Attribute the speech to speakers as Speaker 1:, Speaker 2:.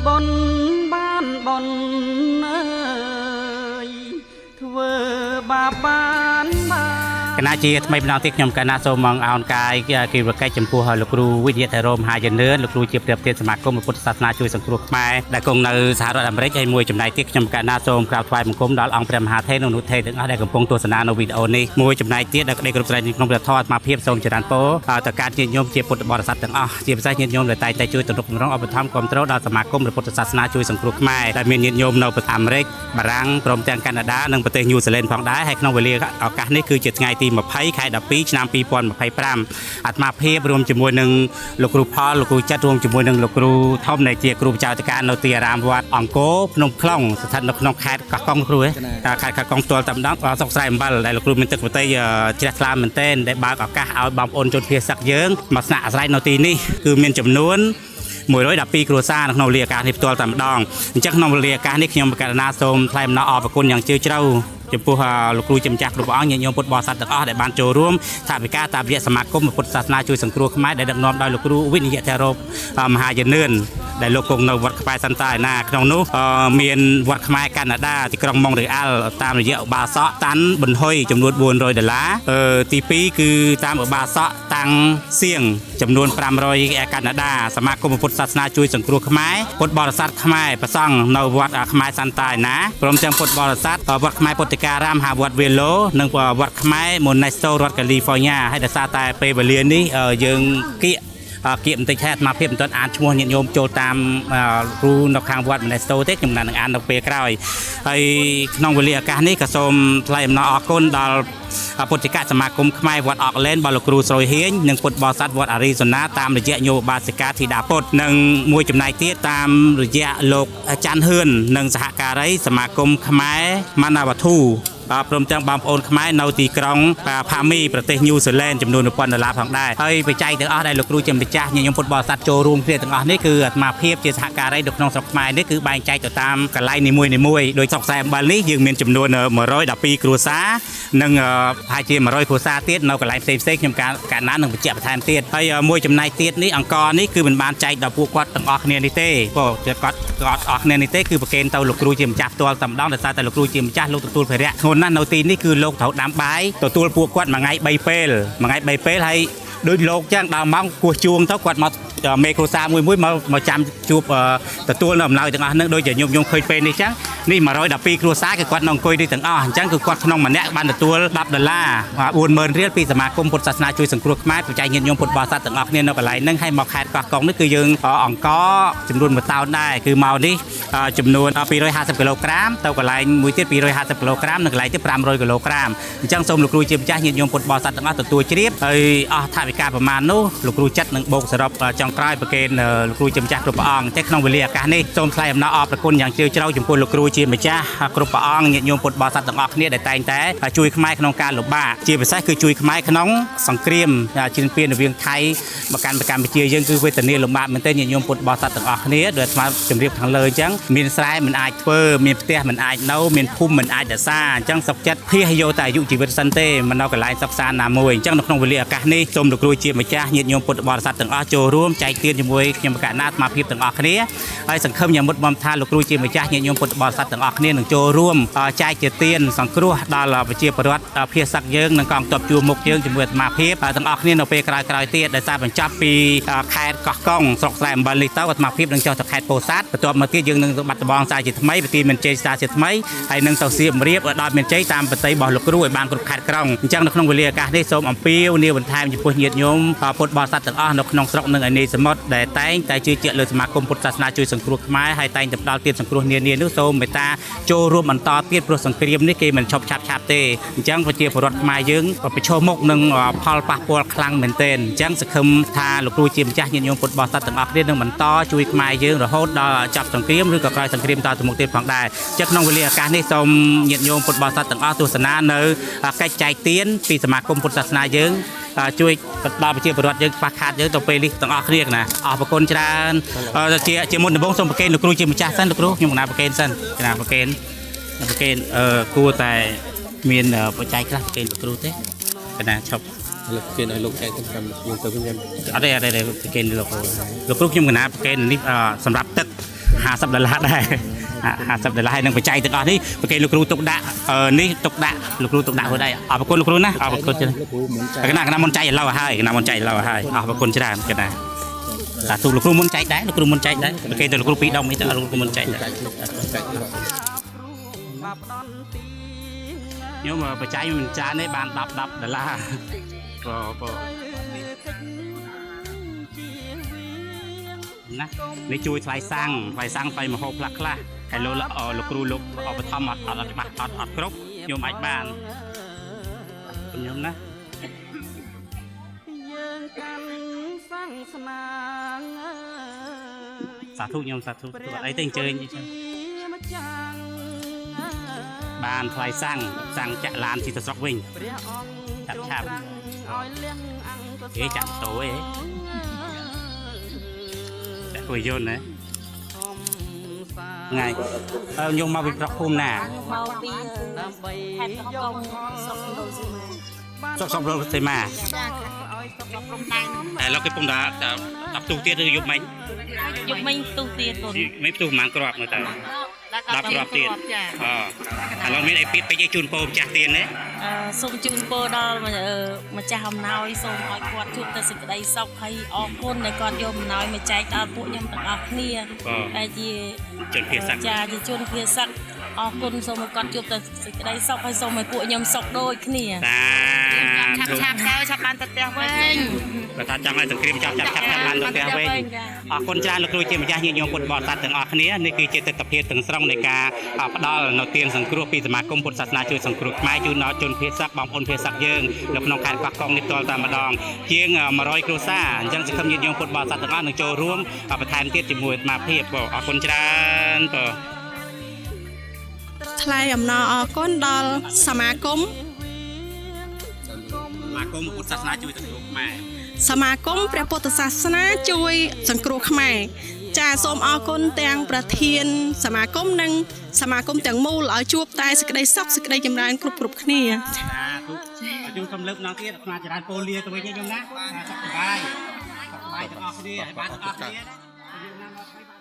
Speaker 1: บนบ้านบนเอ่ยเธอบาบานบาคณะจีทำไมเป็นน้องที่ខ្ញុំកណាសូមអោនកាយគីវកែចំពោះលោកគ្រូវិទ្យាធរមហាយនឿនលោកគ្រូជាប្រធានសមាគមពុទ្ធសាសនាជួយសង្គ្រោះខ្មែរដែលគង់នៅសហរដ្ឋអាមេរិកហើយមួយចំណែកទៀតខ្ញុំកណាសូមក្រាបថ្វាយបង្គំដល់អង្គព្រះមហាថេរនិងនុថេរទាំងអស់ដែលកំពុងទស្សនានៅវីដេអូនេះមួយចំណែកទៀតដែលក្តីគ្រប់ស្រែក្នុងព្រះធម៌អាត្មាភាពសូមចរន្តពរទៅការញាតិញោមជាពុទ្ធបរិស័ទទាំងអស់ជាពិសេសញាតិញោមដែលតែងតែជួយទំនុកបំរុងឧបត្ថម្ភគ្រប់គ្រងដល់សមាគមពុទ្ធសាសនាជួយសង្គ្រោះខ្មែរដែលមានញាតិញោមនៅប្រទេសអាមេរិកបារាំងព្រមទាំងកាណាដានិងប្រទេសញូហ្សេឡង់ផងដែរហើយក្នុងវេលាឱកាសនេះគឺជាថ្ងៃទី20ខែ12ឆ្នាំ2025អាត្មាភាពរួមជាមួយនឹងលោកគ្រូផលលោកគ្រូចិត្តរួមជាមួយនឹងលោកគ្រូធំដែលជាគ្រូបច្ចេកទេសនៅទីអារាមវត្តអង្គរភ្នំខ្លុងស្ថិតនៅក្នុងខេត្តកោះកុងគ្រូខេត្តកោះកុងផ្ទាល់តែម្ដងសុកស្រែអំបិលដែលលោកគ្រូមានទឹកប្រទេសជ្រះថ្លាមែនទែនដែលបើកឱកាសឲ្យបងប្អូនជនភៀសសឹកយើងមកស្នាក់អាស្រ័យនៅទីនេះគឺមានចំនួន112គ្រួសារនៅក្នុងវេលាឱកាសនេះផ្ទាល់តែម្ដងអញ្ចឹងក្នុងវេលាឱកាសនេះខ្ញុំកណាសូមថ្លែងអំណរអរគុណយ៉ាងជ្រាលជ្រៅចំពោះលោកគ្រូជំចាស់គ្រប់អង្គញាតិញោមពុទ្ធបរិស័ទទាំងអស់ដែលបានចូលរួមថាវិការតាមរយៈសមាគមពុទ្ធសាសនាជួយសង្គ្រោះខ្មែរដែលដឹកនាំដោយលោកគ្រូវិនិយធរមហាយនឿនដែលលោកគង់នៅវត្តក្បែរសន្តាឯណាក្នុងនោះមានវត្តខ្មែរកាណាដាទីក្រុងម៉ុងរ៉េអាល់តាមរយៈឧបាសកតាន់ប៊ុនហុយចំនួន$400ទី2គឺតាមឧបាសកតាំងសៀងចំនួន500កាណាដាសមាគមពុទ្ធសាសនាជួយសង្គ្រោះខ្មែរពុទ្ធបរិស័ទខ្មែរប្រសង់នៅវត្តខ្មែរសន្តាឯណាព្រមទាំងពុទ្ធបរិស័ទវត្តខ្មែរពុទ្ធិការាមហាវត្តវេឡូនិងវត្តខ្មែរម៉ូណេស្តូរដ្ឋកាលីហ្វ័រញ៉ាហើយដោយសារតែពេលវេលានេះយើងគៀកបន្តិចហើយអាត្មាភាពមិនទាន់អានឈ្មោះញាតិញោមចូលតាមគ្រូនៅខាងវត្តម៉ូណេស្តូទេខ្ញុំនឹងអាននៅពេលក្រោយហើយក្នុងវេលាឱកាសនេះក៏សូមថ្លែងអំណរអគុណដល់ពុទ្ធិកសមាគមខ្មែរវត្តអកឡែនរបស់លោកគ្រូស្រួយហៀងនិងពុទ្ធបរិស័ទវត្តអារីសូណាតាមរយៈញោមបាសិកាធីតាពុទ្ធនិងមួយចំណែកទៀតតាមរយៈលោកច័ន្ទហឿននិងសហការីសមាគមខ្មែរម៉ាណាវ៉ាធូព្រមទាំងបងប្អូនខ្មែរនៅទីក្រុងផាមីប្រទេសញូហ្សេឡង់ចំនួន$1000ផងដែរហើយបច្ច័យទាំងអស់ដែលលោកគ្រូជាម្ចាស់ញាតិញោមពុទ្ធបរិស័ទចូលរួមគ្នាទាំងអស់នេះគឺអាត្មាភាពជាសហការីនៅក្នុងស្រុកខ្មែរនេះគឺបែងចែកទៅតាមកន្លែងនីមួយៗដោយស្រុកខ្សែអំបិលនេះយើងមានចំនួន112គ្រួសារនិងប្រហែលជា100គ្រួសារទៀតនៅកន្លែងផ្សេងខ្ញុំកាលណានឹងបញ្ជាក់បន្ថែមទៀតហើយមួយចំណែកទៀតនេះអង្គរនេះគឺមិនបានចែកដល់ពួកគាត់ទាំងអស់គ្នានេះទេគាត់អស់គ្នានេះទេគឺប្រកេនទៅលោកគ្រូជាម្ចាស់ផ្ទាល់តែម្ដងដោយសារតែលោកគ្រូជាម្ចាស់លោកទទួលភារៈធ្ងន់ណាស់នៅទីនេះគឺលោកត្រូវដាំបាយទទួលពួកគាត់មួយថ្ងៃ3ពេលហើយដូចលោកចឹងដល់ម៉ោងគោះជួងទៅគាត់មកមេគ្រួសារមួយមកចាំជួបទទួលនៅអំណោយទាំងអស់ហ្នឹងដូចជាខ្ញុំឃើញពេលនេះចឹងនេះ112គ្រួសារគឺគាត់នៅអង្គុយនេះទាំងអស់អញ្ចឹងគឺគាត់ក្នុងម្នាក់បានទទួល$10 40000រៀលពីសមាគមពុទ្ធសាសនាជួយសង្គ្រោះខ្មែរបច្ច័យញាតិញោមពុទ្ធបរិស័ទទាំងអស់គ្នានៅកន្លែងហ្នឹងហើយមកខេត្តកោះកុងនេះគឺយើងអង្គចំនួន1តោនដែរគឺមកនេះចំនួន250គីឡូក្រាមទៅកន្លែងមួយទៀត250គីឡូក្រាមនិងកន្លែងទៀត500គីឡូក្រាមអញ្ចឹងសូមលោកគ្រូជាម្ចាស់ញាតិញោមពុទ្ធបរិស័ទទាំងអស់ទទួលជ្រាបហើយអស់ថវិកាប្រមាណនោះលោកគ្រូចិត្តនឹងបូកសរុបចុងក្រោយប្រកេនលោកគ្រូជាម្ចាស់គ្រប់ព្រះអង្គតែក្នុងវេលាឱកាសនេះសូមថ្លែងអំណរអរគុណយ៉ាងជ្រាលជ្រៅចំពោះលោកគ្រូជាម្ចាស់គ្រប់ព្រះអង្គញាតិញោមពុទ្ធបរិស័ទទាំងអស់គ្នាដែលតែងតែជួយខ្មែរក្នុងការលំបាកជាពិសេសគឺជួយខ្មែរក្នុងសង្គ្រាមជឿនពៀនរវាងថៃមកកាន់កម្ពុជាយើងគឺវេទនាលំបាកមែនទែនញាតិញោមពុទ្ធបរិស័ទទាំងអស់គ្នាដោយស្មារតីជំរាបខាងលើអញ្ចឹងមានស្រែមិនអាចធ្វើមានផ្ទះមិនអាចនៅមានភូមិមិនអាចរក្សាអញ្ចឹងសុខចិត្តភៀសយកតែអាយុជីវិតសិនទេមិននៅកន្លែងសិក្សាណាមួយអញ្ចឹងនៅក្នុងវេលាឱកាសនេះសូមលោកគ្រូជាម្ចាស់ញាតិញោមពុទ្ធបរិស័ទទាំងអស់ចូលរួមចែកទានជាមួយខ្ញុំកណាអាត្មាភាពទាំងអស់គ្នាហើយសង្ឃឹមយ៉ាងមុតមមថាលោកគ្រូជាម្ចាស់ញាតិញោមពុទ្ធបរិស័ទទាំងអស់គ្នានឹងចូលរួមចែកជាទានសង្គ្រោះដល់ប្រជាពលរដ្ឋភៀសសឹកយើងនិងកងទ័ពជួរមុខយើងជាមួយអាត្មាភាពទាំងអស់គ្នានៅពេលក្រោយៗទៀតដែលសារបញ្ចប់ពីខេត្តកោះកុងស្រុកស្រែអំបិលនេះទៅអាត្មាភាពនឹងចុះទៅខេត្តពោធិ៍សាត់បន្ទាប់មកទៀតយើងនឹងទៅបាត់ដំបងសារជាថ្មីប្រទីមានជ័យសារជាថ្មីហើយនឹងទៅសៀមរាបដល់មានជ័យតាមប្រតិរបស់លោកគ្រូឲ្យបានគ្រប់ខេត្តក្រុងអញ្ចឹងនៅក្នុងវេលាឱកាសនេះសូមអំពាវនាវបន្ថែមចំពោះញាតិញោមពុទ្ធបរិស័ទទាំងអស់នៅក្នុងស្រុកនិងឯនីសមុទ្រដែលតែងតែជឿជាក់លើសមាគមពុទ្ធសាសនាជួយសង្គ្រោះខ្មែរហើយតែងតែផ្ដល់ទានសង្គ្រោះនានានោះសូមមេត្តាចូលរួមបន្តទៀតព្រោះសង្គ្រាមនេះគេមិនឈប់ឆាប់ទេអញ្ចឹងប្រជាពលរដ្ឋខ្មែរយើងប្រឈមមុខនឹងផលប៉ះពាល់ខ្លាំងមែនទែនអញ្ចឹងសង្ឃឹមថាលោកគ្រូជាម្ចាស់ញាតិញោមពុទ្ធបរិស័ទទាំងអស់គ្នានឹងបន្តជួយខ្មែរយើងរហូតដល់ចប់សង្គ្រាមឬក៏ក្រោយសង្គ្រាមតទៅមុខទៀតផងដែរអញ្ចឹងក្នុងវេលាឱកាសនេះសូមញាតិញោមពុទ្ធបរិស័ទទាំងអស់ទស្សនានៅកិច្ចចែកទានពីសមាគមពុទ្ធសាសនាយើងជួយដល់ប្រជាពលរដ្ឋយើងខ្វះខាតយើងទៅពេលនេះទាំងអស់គ្នាណាអរគុណច្រើនជាមុនដំបូងសូមប្រកេនលោកគ្រូជាម្ចាស់សិនលោកគ្រូខ្ញុំកណាប្រកេនសិនកណាប្រកេនគួរតែមានបច្ច័យខ្លះប្រកេនលោកគ្រូទេកណាឈប់លោកប្រកេនឲ្យលោកចែកទៅខ្ញុំទៅវិញអត់ទេប្រកេនលោកគ្រូខ្ញុំកណាប្រកេននេះសម្រាប់ទឹក $50ដែរ$50ហើយនឹងបច្ច័យទាំងអស់នេះប្រគេលោកគ្រូទុកដាក់នេះទុកដាក់លោកគ្រូទុកដាក់ហូតដែរអរគុណលោកគ្រូណាអរគុណច្រើនគណៈមុនចែកឥឡូវហើយគណៈមុនចែកឥឡូវហើយអរគុណច្រើនគណៈតាទូលោកគ្រូមុនចែកដែរលោកគ្រូមុនចែកដែរប្រគេទៅលោកគ្រូ2ដងនេះទៅលោកគ្រូមុនចែកដែរខ្ញុំបច្ច័យមិនច្រើនទេបាន$10បងណានេះជួយថ្លៃសាំងថ្លៃមហោបខ្លះហើយលោកគ្រូលោកឧបត្ថម្ភអត់ច្បាស់អត់គ្រប់ខ្ញុំអាចបានខ្ញុំណាសាធុខ្ញុំសាធុអីទៅអញ្ជើញបានថ្លៃសាំងចាក់ឡានទីទៅស្រុកវិញឆាប់គេចាក់តូឯងតែគួរយល់ណាថ្ងៃខ្ញុំមកពីប្រកភូមិណា
Speaker 2: មកពីខេត្តកោះកុងស្រុកដូស៊ីម៉ា
Speaker 1: ស្រុកដូស៊ីម៉ាតែលោកគេពងតា10ទូទៀតឬយប់មិញ
Speaker 2: ទូទៀតបង
Speaker 1: មិនទូប្រហែលគ្រាប់នៅតែ10គ្រាប់ទៀតឥឡូវមានអីពីពេកជូនពោម្ចាស់ទៀតណា
Speaker 2: សូមជូនពោដល់ម្ចាស់អំណោយសូមឲ្យគាត់ជួបតែសេចក្តីសុខហើយអរគុណដែលគាត់យកអំណោយមកចែកដល់ពួកខ្ញុំទាំងអស់គ្នាដែលជា
Speaker 1: ជនភៀសសឹក
Speaker 2: ចាជាជនភៀសសឹកអរគុណសូមឲ្យគាត់ជួបតែសេចក្តីសុខហើយសូមឲ្យពួកខ្ញុំសុខដូចគ្នាឆាប់បានទៅផ្ទះវិញ
Speaker 1: បើថាចង់ឲ្យសង្គ្រាមចាប់បានទៅផ្ទះវិញអរគុណច្រើនលោកគ្រូជាម្ចាស់ញាតិញោមពុទ្ធបរិស័ទទាំងអស់គ្នានេះគឺជាទស្សនវិជ្ជាទាំងស្រុងនៃការផ្ដល់នៅទានសង្គ្រោះពីសមាគមពុទ្ធសាសនាជួយសង្គ្រោះខ្មែរជូនដល់ជនភៀសសឹកបងប្អូនភៀសសឹកយើងនៅក្នុងខេត្តកោះកុងនេះផ្ទាល់តែម្ដងជាង100គ្រួសារអញ្ចឹងសង្ឃឹមញាតិញោមពុទ្ធបរិស័ទទាំងអស់នឹងចូលរួមបន្ថែមទៀតជាមួយអាត្មាភាពអរគុណច្រើន
Speaker 3: ថ្លែងអំណរអរគុណដល់សមាគម
Speaker 1: ពុទ្ធសាសនាជួយសង្គ្រោះខ្មែរ
Speaker 3: សមាគមព្រះពុទ្ធសាសនាជួយសង្គ្រោះខ្មែរចាសូមអរគុណទាំងប្រធានសមាគមនិងសមាគមទាំងមូលឲ្យជួបតែសេចក្តីសុខសេចក្តីចម្រើនគ្រប់គ្នា
Speaker 1: ខ្ញុំសូមលើកដល់ទៀតអាត្មាចរានពូលាទៅវិញខ្ញុំណាសុខសប្បាយទាំងអស់គ្នាឲ្យបានទាំងអស់គ្នា